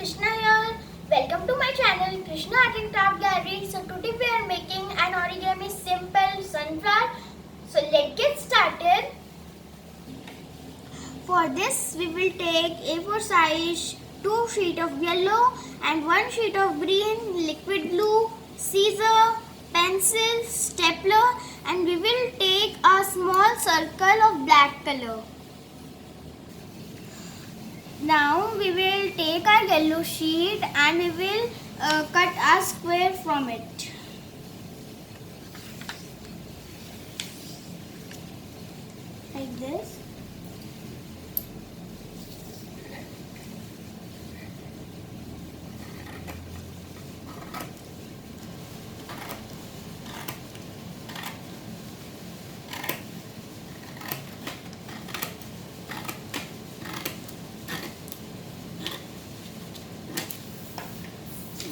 Krishna here. Welcome to my channel Krishna Art and Craft Gallery. So today we are making an origami simple sunflower. So let's get started. For this we will take A4 size 2 sheet of yellow and 1 sheet of green, liquid glue, scissor, pencil, stapler, and we will take a small circle of black color. Now we will take our yellow sheet and we will cut a square from it. Like this.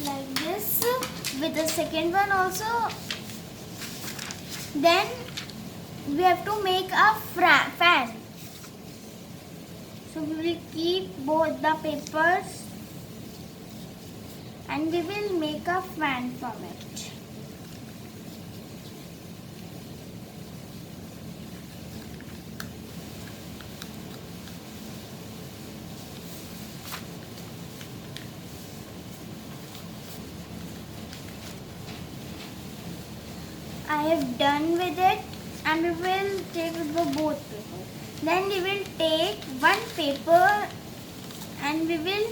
Like this with the second one also. Then we have to make a fan. So we will keep both the papers and we will make a fan from it. I have done with it and we will take the both papers. Then we will take one paper and we will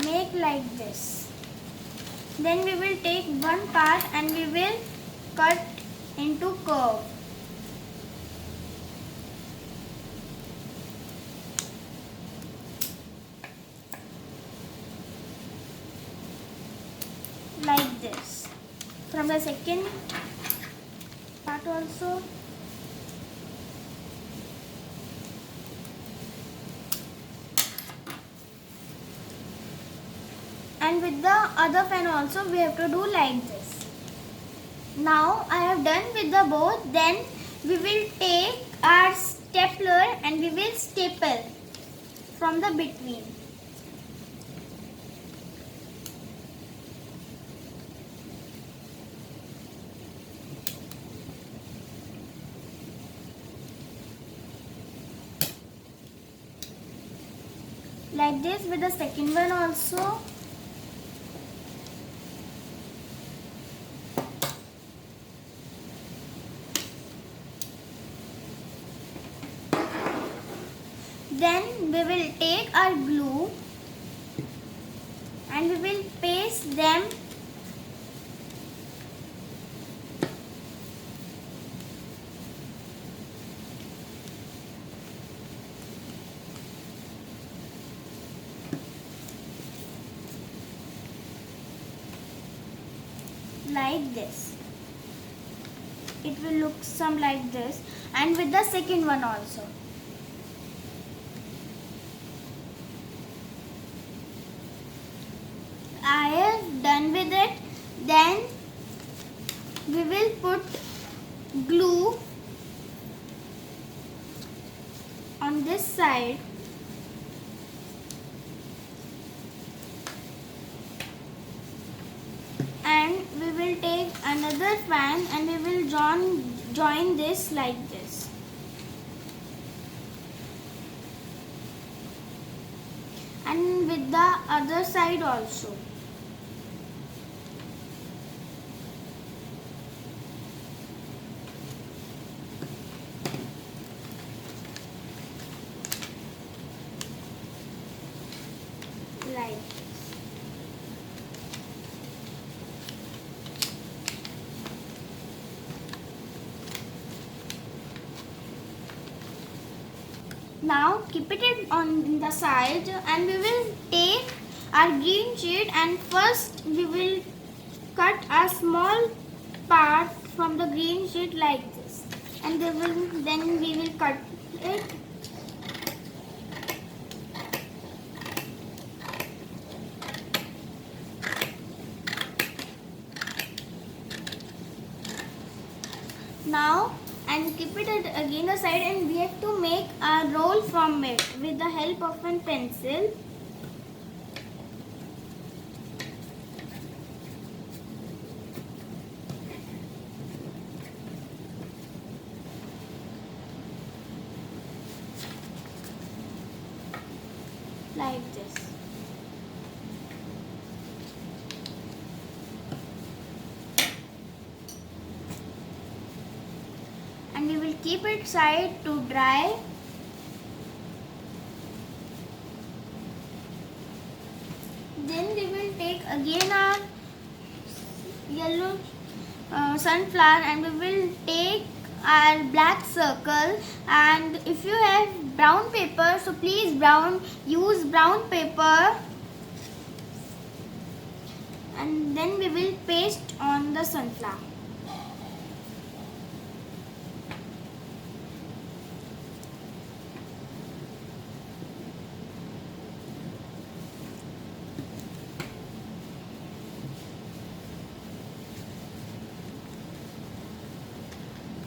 make like this. Then we will take one part and we will cut into curve. Like this. From the second part also. And with the other fan also we have to do like this. Now I have done with the both. Then we will take our stapler and we will staple from the between. Like this with the second one also. Then we will take our glue and we will paste them like this. It will look some like this, and with the second one also. I have done with it. Then we will put glue on this side. And we will take another fan and we will join this like this. And with the other side also. Like this. Now keep it on the side and we will take our green sheet and first we will cut a small part from the green sheet like this, and then we will cut it. Now and keep keep it again aside, and we have to make a roll from it with the help of a pencil. Like this. And we will keep it side to dry. Then we will take again our yellow sunflower, and we will take our black circle, and if you have brown paper, so please use brown paper, and then we will paste on the sunflower.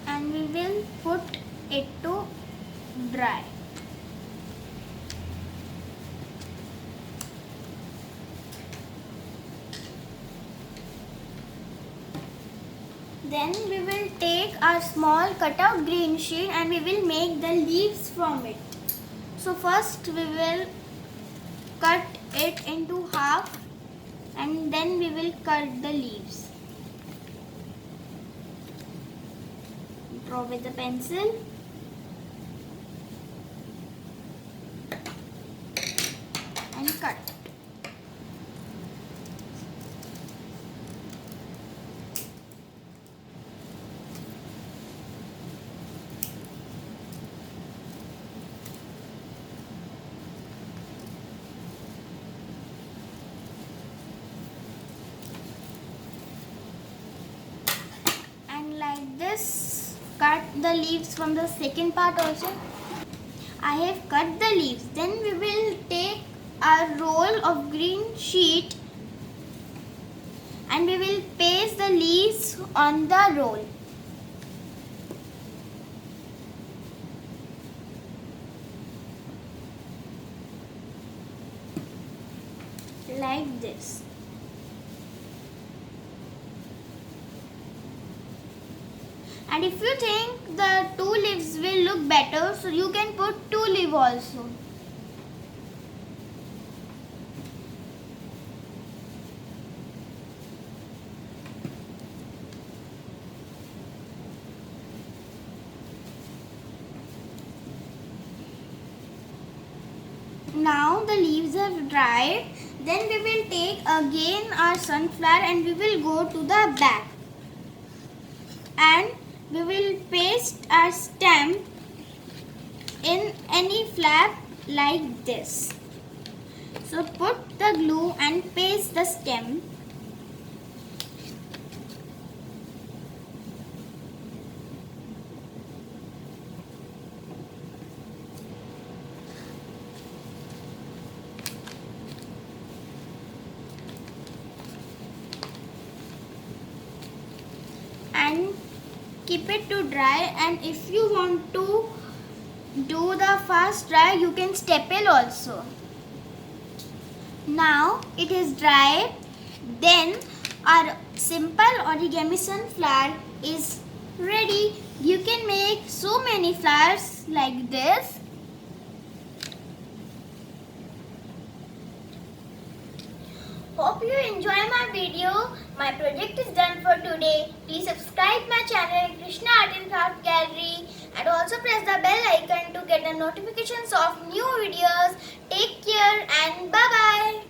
And we will put it to dry. Then we will take a small cutout green sheet, and we will make the leaves from it. So first we will cut it into half, and then we will cut the leaves. Draw with the pencil. And cut. And like this, cut the leaves from the second part also. I have cut the leaves. Then we will take a roll of green sheet, and we will paste the leaves on the roll. Like this. And if you think the 2 leaves will look better, so you can put 2 leaves also. Now the leaves have dried. Then we will take again our sunflower, and we will go to the back. And we will paste our stem in any flap like this. So put the glue and paste the stem. And keep it to dry, and if you want to do the fast dry, you can staple also. Now it is dry. Then our simple origami sunflower is ready. You can make so many flowers like this. Hope you enjoy my video. My project is done for today. Please subscribe my channel Krishna Art and Craft Gallery, and also press the bell icon to get the notifications of new videos. Take care and bye bye.